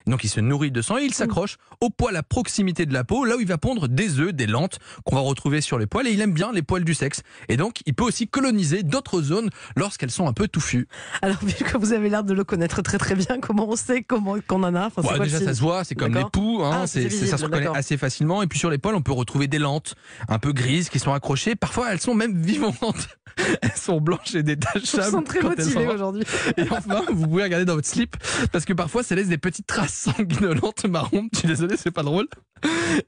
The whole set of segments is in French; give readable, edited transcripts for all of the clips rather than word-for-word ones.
Donc il se nourrit de sang et il s'accroche au poil à proximité de la peau, là où il va pondre des œufs, des lentes qu'on va retrouver sur les poils. Et il aime bien les poils du sexe. Et donc il peut aussi coloniser d'autres zones lorsqu'elles sont un peu touffues. Alors, vu que vous avez l'air de le connaître très très bien, comment on sait qu'on en a? Enfin, c'est quoi Déjà ça se voit, c'est comme les poux, hein, c'est visible, ça se reconnaît d'accord. assez facilement. Et puis sur les poils, on peut retrouver des lentes un peu grises qui sont accrochées. Parfois elles sont même vivantes. Elles sont blanches et détachables. Je me sens très quand elles motivée sont- aujourd'hui. Et enfin, vous pouvez regarder dans votre slip parce que parfois ça laisse des petites traces sanguinolentes marron. Je suis désolé, c'est pas drôle.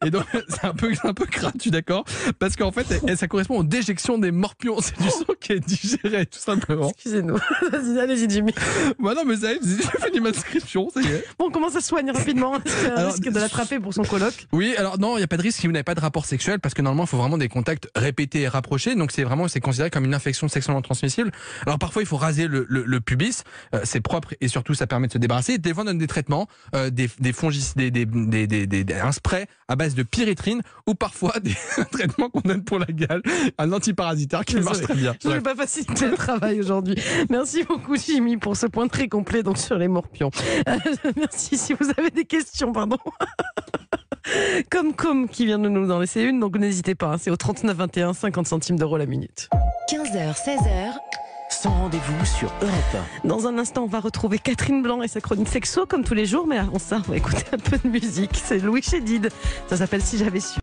Et donc c'est un peu gratuit, d'accord? Parce qu'en fait, ça correspond aux déjections des morpions. C'est du sang qui est digéré, tout simplement. Excusez-nous. Vas-y, allez-y, Jimmy. Bah non, mais ça y est, j'ai fini ma description, ça y est. Bon, comment ça se soigne rapidement? Est-ce qu'il y a un Alors, risque de l'attraper pour son coloc? Oui, alors non, il n'y a pas de risque si vous n'avez pas de rapport sexuel, parce que normalement, il faut vraiment des contacts répétés et rapprochés. Donc c'est considéré comme une infection sexuellement transmissible. Alors parfois, il faut raser le pubis. C'est propre et surtout, ça permet de se débarrasser. Des fois, on donne des traitements, un spray à base de pyrethrin ou parfois des traitements qu'on donne pour la gale, un antiparasitaire qui marche très bien. Je ne vais pas faciliter le travail aujourd'hui. Merci beaucoup, Jimmy, pour ce point très complet donc, sur les morpions. Merci. Si vous avez des questions, pardon. Comme qui vient de nous en laisser une, donc n'hésitez pas. C'est au 39 21, 50 centimes d'euros la minute. 15h, 16h, Sans rendez-vous sur Europe 1. Dans un instant, on va retrouver Catherine Blanc et sa chronique sexo comme tous les jours. Mais avant ça, on va écouter un peu de musique. C'est Louis Chédid. Ça s'appelle Si j'avais su.